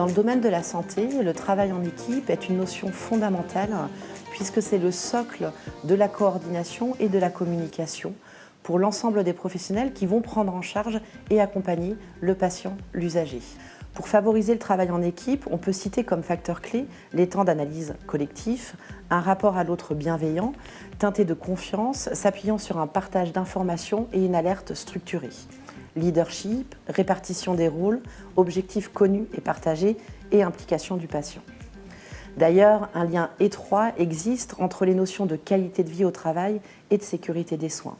Dans le domaine de la santé, le travail en équipe est une notion fondamentale puisque c'est le socle de la coordination et de la communication pour l'ensemble des professionnels qui vont prendre en charge et accompagner le patient, l'usager. Pour favoriser le travail en équipe, on peut citer comme facteur clé les temps d'analyse collectif, un rapport à l'autre bienveillant, teinté de confiance, s'appuyant sur un partage d'informations et une alerte structurée. Leadership, répartition des rôles, objectifs connus et partagés et implication du patient. D'ailleurs, un lien étroit existe entre les notions de qualité de vie au travail et de sécurité des soins.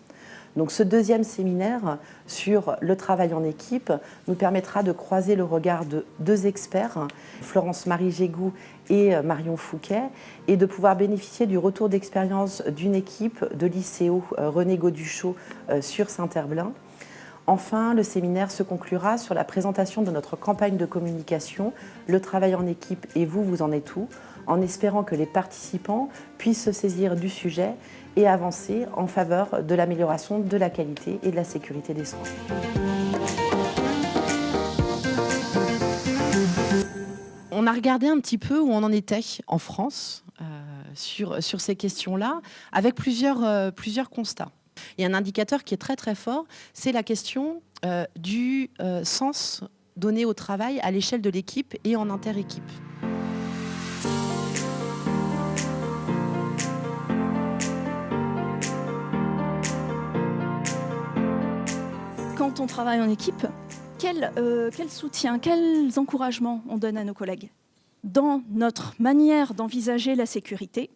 Donc ce deuxième séminaire sur le travail en équipe nous permettra de croiser le regard de deux experts, Florence-Marie Gégou et Marion Fouquet, et de pouvoir bénéficier du retour d'expérience d'une équipe de l'ICO René Gauduchot sur Saint-Herblain. Enfin, le séminaire se conclura sur la présentation de notre campagne de communication « Le travail en équipe et vous, vous en êtes où ?», en espérant que les participants puissent se saisir du sujet et avancer en faveur de l'amélioration de la qualité et de la sécurité des soins. On a regardé un petit peu où on en était en France sur ces questions-là, avec plusieurs constats. Il y a un indicateur qui est très très fort, c'est la question du sens donné au travail à l'échelle de l'équipe et en inter-équipe. Quand on travaille en équipe, quel soutien, quels encouragements on donne à nos collègues? Dans notre manière d'envisager la sécurité,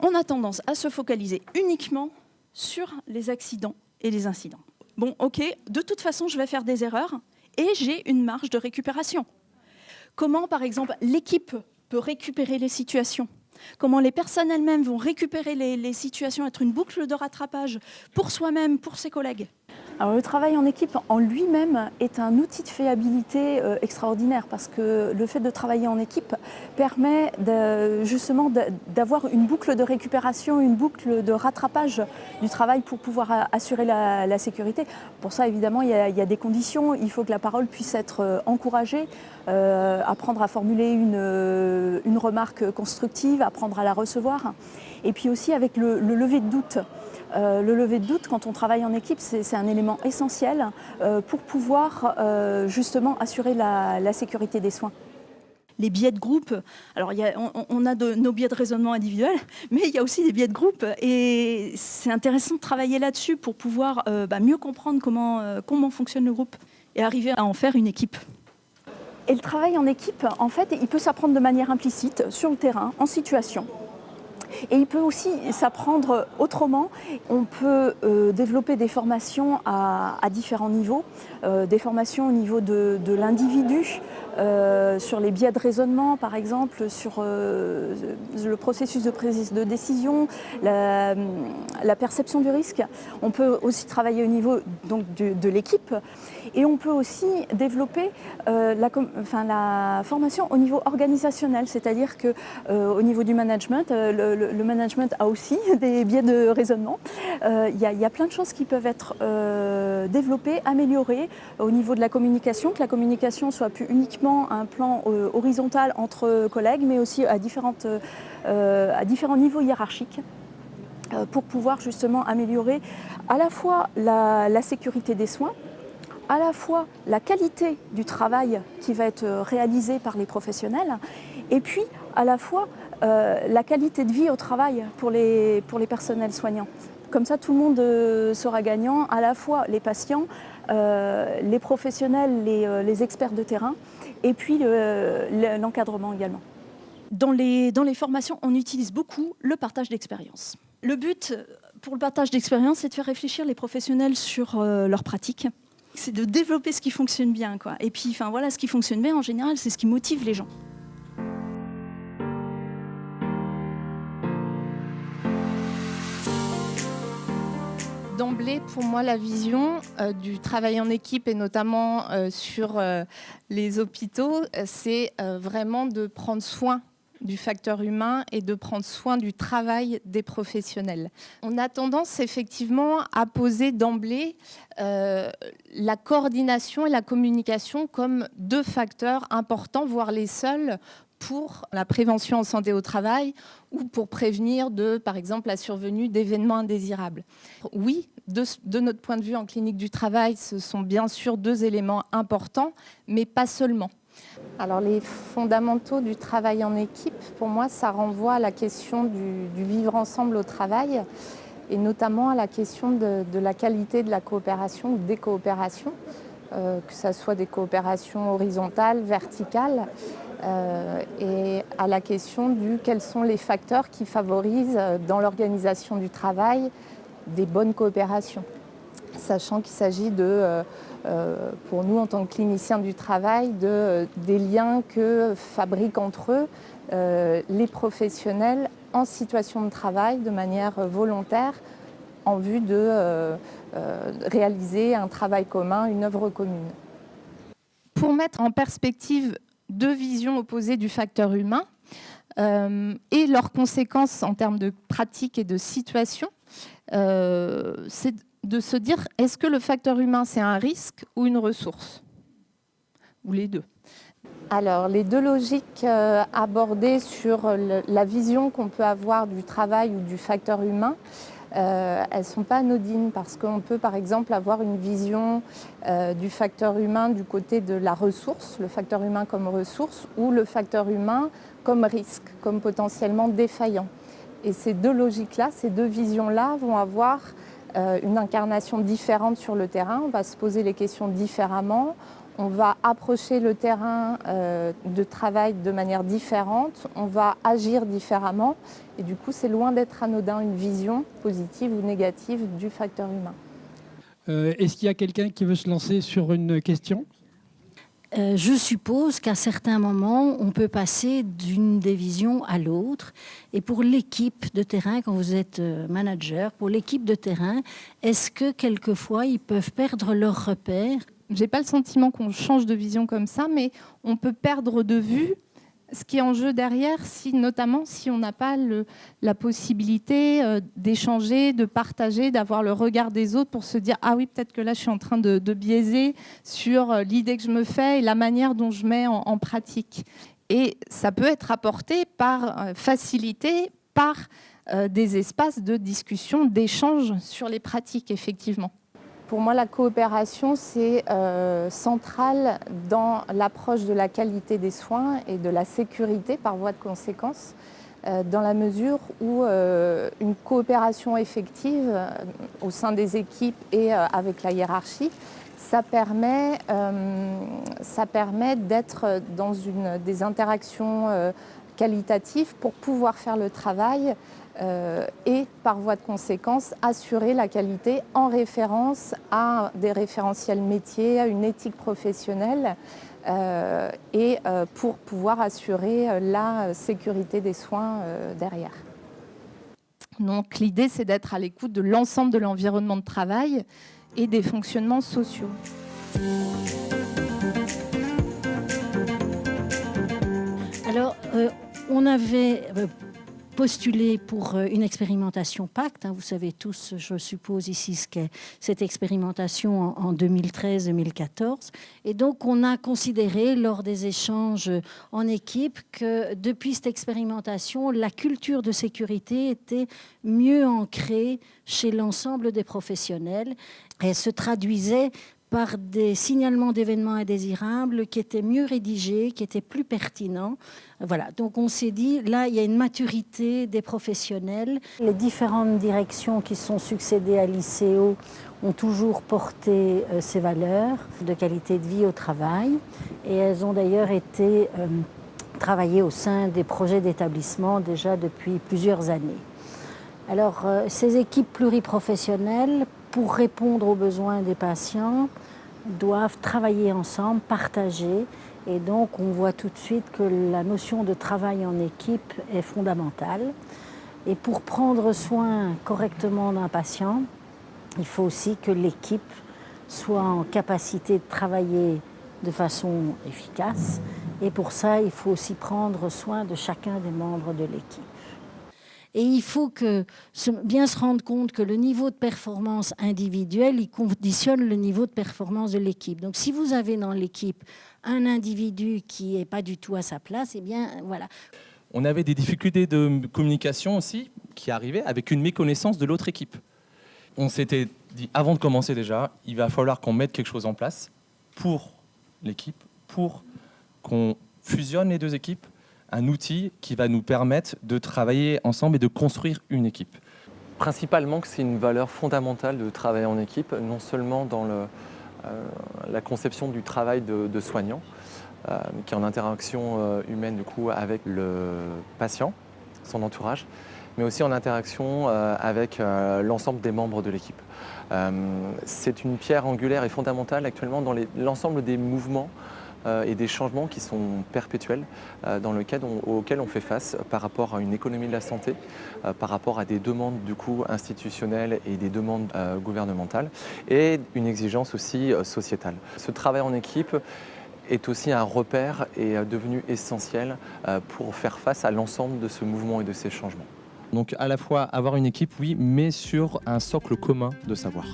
on a tendance à se focaliser uniquement sur les accidents et les incidents. Bon, ok, de toute façon, je vais faire des erreurs et j'ai une marge de récupération. Comment, par exemple, l'équipe peut récupérer les situations? Comment les personnes elles-mêmes vont récupérer les situations, être une boucle de rattrapage pour soi-même, pour ses collègues? Alors, le travail en équipe en lui-même est un outil de fiabilité extraordinaire parce que le fait de travailler en équipe permet justement d'avoir une boucle de récupération, une boucle de rattrapage du travail pour pouvoir assurer la sécurité. Pour ça, évidemment, il y a des conditions. Il faut que la parole puisse être encouragée, apprendre à formuler une remarque constructive, apprendre à la recevoir. Et puis aussi avec le lever de doute. Le lever de doute, quand on travaille en équipe, c'est un élément essentiel pour pouvoir justement assurer la sécurité des soins. Les biais de groupe, alors on a nos biais de raisonnement individuels, mais il y a aussi des biais de groupe et c'est intéressant de travailler là-dessus pour pouvoir mieux comprendre comment fonctionne le groupe et arriver à en faire une équipe. Et le travail en équipe, en fait, il peut s'apprendre de manière implicite, sur le terrain, en situation. Et il peut aussi s'apprendre autrement. On peut développer des formations à différents niveaux, des formations au niveau de l'individu, sur les biais de raisonnement par exemple, sur le processus de prise de décision, la perception du risque. On peut aussi travailler au niveau donc, de l'équipe et on peut aussi développer la formation au niveau organisationnel, c'est-à-dire qu'au niveau du management, le management a aussi des biais de raisonnement. Il y a plein de choses qui peuvent être développées, améliorées au niveau de la communication, que la communication soit plus uniquement un plan horizontal entre collègues, mais aussi à différents niveaux hiérarchiques pour pouvoir justement améliorer à la fois la sécurité des soins, à la fois la qualité du travail qui va être réalisé par les professionnels, et puis à la fois la qualité de vie au travail pour les personnels soignants. Comme ça, tout le monde sera gagnant, à la fois les patients, les professionnels, les experts de terrain, et puis l'encadrement également. Dans les formations, on utilise beaucoup le partage d'expérience. Le but pour le partage d'expérience, c'est de faire réfléchir les professionnels sur leurs pratiques. C'est de développer ce qui fonctionne bien, quoi. Et puis, voilà, ce qui fonctionne bien, en général, c'est ce qui motive les gens. D'emblée, pour moi, la vision du travail en équipe et notamment sur les hôpitaux, c'est vraiment de prendre soin du facteur humain et de prendre soin du travail des professionnels. On a tendance effectivement à poser d'emblée la coordination et la communication comme deux facteurs importants, voire les seuls, pour la prévention en santé au travail ou pour prévenir par exemple, la survenue d'événements indésirables. Oui, de notre point de vue en clinique du travail, ce sont bien sûr deux éléments importants, mais pas seulement. Alors les fondamentaux du travail en équipe, pour moi, ça renvoie à la question du vivre ensemble au travail et notamment à la question de la qualité de la coopération ou des coopérations, que ce soit des coopérations horizontales, verticales, et à la question quels sont les facteurs qui favorisent dans l'organisation du travail des bonnes coopérations. Sachant qu'il s'agit pour nous en tant que cliniciens du travail, des liens que fabriquent entre eux les professionnels en situation de travail de manière volontaire en vue de réaliser un travail commun, une œuvre commune. Pour mettre en perspective deux visions opposées du facteur humain et leurs conséquences en termes de pratique et de situation, c'est de se dire, est-ce que le facteur humain, c'est un risque ou une ressource? Ou les deux? Alors, les deux logiques abordées sur la vision qu'on peut avoir du travail ou du facteur humain, elles ne sont pas anodines parce qu'on peut par exemple avoir une vision du facteur humain du côté de la ressource, le facteur humain comme ressource, ou le facteur humain comme risque, comme potentiellement défaillant. Et ces deux logiques-là, ces deux visions-là vont avoir une incarnation différente sur le terrain. On va se poser les questions différemment. On va approcher le terrain de travail de manière différente. On va agir différemment. Et du coup, c'est loin d'être anodin une vision positive ou négative du facteur humain. Est-ce qu'il y a quelqu'un qui veut se lancer sur une question ? Je suppose qu'à certains moments, on peut passer d'une des visions à l'autre. Et pour l'équipe de terrain, quand vous êtes manager, pour l'équipe de terrain, est-ce que quelquefois, ils peuvent perdre leurs repères ? Je n'ai pas le sentiment qu'on change de vision comme ça, mais on peut perdre de vue ce qui est en jeu derrière, notamment si on n'a pas la possibilité d'échanger, de partager, d'avoir le regard des autres pour se dire « Ah oui, peut-être que là, je suis en train de biaiser sur l'idée que je me fais et la manière dont je mets en pratique. » Et ça peut être apporté facilité par des espaces de discussion, d'échange sur les pratiques, effectivement. Pour moi, la coopération, c'est central dans l'approche de la qualité des soins et de la sécurité par voie de conséquence, dans la mesure où une coopération effective au sein des équipes et avec la hiérarchie, ça permet d'être dans des interactions qualitatives pour pouvoir faire le travail et par voie de conséquence assurer la qualité en référence à des référentiels métiers, à une éthique professionnelle et pour pouvoir assurer la sécurité des soins derrière. Donc l'idée, c'est d'être à l'écoute de l'ensemble de l'environnement de travail et des fonctionnements sociaux. Alors, on avait postulé pour une expérimentation PACT. Vous savez tous, je suppose ici, ce qu'est cette expérimentation en 2013-2014. Et donc, on a considéré lors des échanges en équipe que depuis cette expérimentation, la culture de sécurité était mieux ancrée chez l'ensemble des professionnels. Elle se traduisait par des signalements d'événements indésirables qui étaient mieux rédigés, qui étaient plus pertinents. Voilà, donc on s'est dit, là, il y a une maturité des professionnels. Les différentes directions qui sont succédées à l'ICO ont toujours porté ces valeurs de qualité de vie au travail. Et elles ont d'ailleurs été travaillées au sein des projets d'établissement déjà depuis plusieurs années. Alors, ces équipes pluriprofessionnelles, pour répondre aux besoins des patients, doivent travailler ensemble, partager. Et donc, on voit tout de suite que la notion de travail en équipe est fondamentale. Et pour prendre soin correctement d'un patient, il faut aussi que l'équipe soit en capacité de travailler de façon efficace Et pour ça, il faut aussi prendre soin de chacun des membres de l'équipe. Et il faut bien se rendre compte que le niveau de performance individuelle, il conditionne le niveau de performance de l'équipe. Donc si vous avez dans l'équipe un individu qui n'est pas du tout à sa place, eh bien voilà. On avait des difficultés de communication aussi qui arrivaient avec une méconnaissance de l'autre équipe. On s'était dit, avant de commencer déjà, il va falloir qu'on mette quelque chose en place pour l'équipe, pour qu'on fusionne les deux équipes, un outil qui va nous permettre de travailler ensemble et de construire une équipe. Principalement que c'est une valeur fondamentale de travailler en équipe, non seulement dans la conception du travail de soignant, qui est en interaction humaine du coup, avec le patient, son entourage, mais aussi en interaction avec l'ensemble des membres de l'équipe. C'est une pierre angulaire et fondamentale actuellement dans l'ensemble des mouvements et des changements qui sont perpétuels auxquels on fait face par rapport à une économie de la santé, par rapport à des demandes du coup, institutionnelles et des demandes gouvernementales et une exigence aussi sociétale. Ce travail en équipe est aussi un repère et devenu essentiel pour faire face à l'ensemble de ce mouvement et de ces changements. Donc à la fois avoir une équipe, oui, mais sur un socle commun de savoir.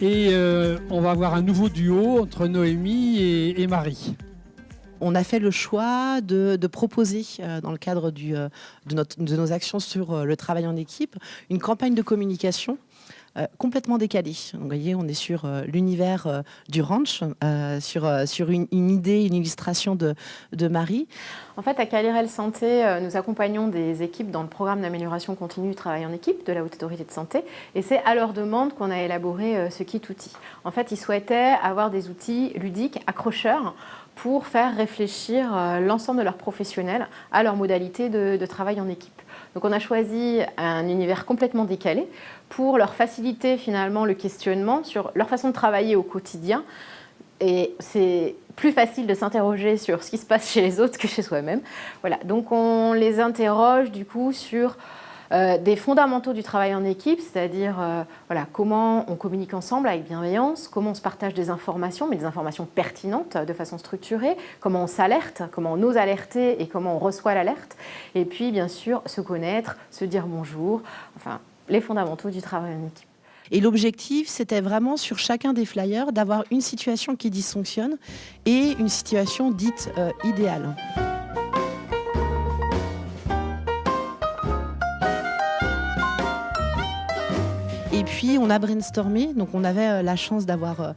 Et on va avoir un nouveau duo entre Noémie et Marie. On a fait le choix de proposer, dans le cadre de nos actions sur le travail en équipe, une campagne de communication complètement décalée. Donc, vous voyez, on est sur l'univers du ranch, sur une idée, une illustration de Marie. En fait, à Calirel Santé, nous accompagnons des équipes dans le programme d'amélioration continue du travail en équipe de la Haute Autorité de Santé. Et c'est à leur demande qu'on a élaboré ce kit outil. En fait, ils souhaitaient avoir des outils ludiques, accrocheurs, pour faire réfléchir l'ensemble de leurs professionnels à leurs modalités de travail en équipe. Donc on a choisi un univers complètement décalé pour leur faciliter finalement le questionnement sur leur façon de travailler au quotidien. Et c'est plus facile de s'interroger sur ce qui se passe chez les autres que chez soi-même. Voilà. Donc on les interroge du coup sur des fondamentaux du travail en équipe, c'est-à-dire voilà, comment on communique ensemble avec bienveillance, comment on se partage des informations, mais des informations pertinentes de façon structurée, comment on s'alerte, comment on ose alerter et comment on reçoit l'alerte, et puis bien sûr se connaître, se dire bonjour, enfin les fondamentaux du travail en équipe. Et l'objectif, c'était vraiment sur chacun des flyers d'avoir une situation qui dysfonctionne et une situation dite idéale. Et puis, on a brainstormé. Donc, on avait la chance d'avoir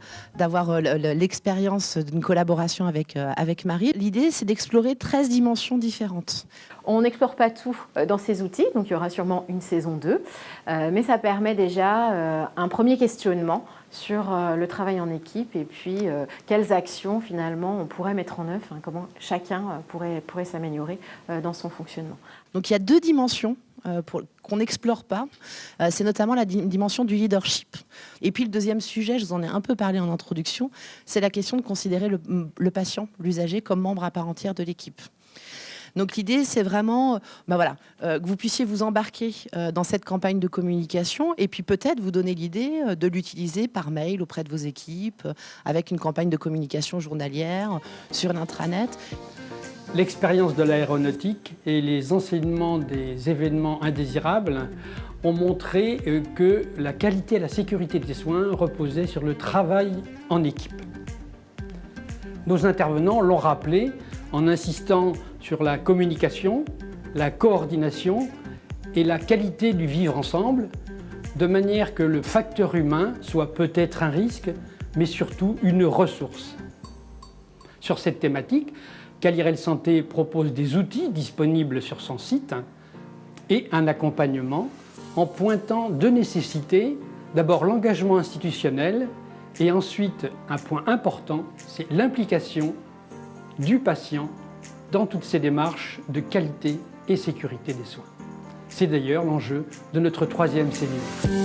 l'expérience d'une collaboration avec Marie. L'idée, c'est d'explorer 13 dimensions différentes. On n'explore pas tout dans ces outils, donc il y aura sûrement une saison 2. Mais ça permet déjà un premier questionnement sur le travail en équipe et puis quelles actions, finalement, on pourrait mettre en œuvre, comment chacun pourrait s'améliorer dans son fonctionnement. Donc, il y a 2 dimensions qu'on n'explore pas, c'est notamment la dimension du leadership. Et puis le deuxième sujet, je vous en ai un peu parlé en introduction, c'est la question de considérer le patient, l'usager, comme membre à part entière de l'équipe. Donc l'idée, c'est vraiment que vous puissiez vous embarquer dans cette campagne de communication et puis peut-être vous donner l'idée de l'utiliser par mail auprès de vos équipes, avec une campagne de communication journalière, sur l'intranet. L'expérience de l'aéronautique et les enseignements des événements indésirables ont montré que la qualité et la sécurité des soins reposaient sur le travail en équipe. Nos intervenants l'ont rappelé en insistant sur la communication, la coordination et la qualité du vivre ensemble, de manière que le facteur humain soit peut-être un risque, mais surtout une ressource. Sur cette thématique, Calirel Santé propose des outils disponibles sur son site et un accompagnement en pointant 2 nécessités. D'abord l'engagement institutionnel et ensuite un point important, c'est l'implication du patient dans toutes ces démarches de qualité et sécurité des soins. C'est d'ailleurs l'enjeu de notre 3e cellule.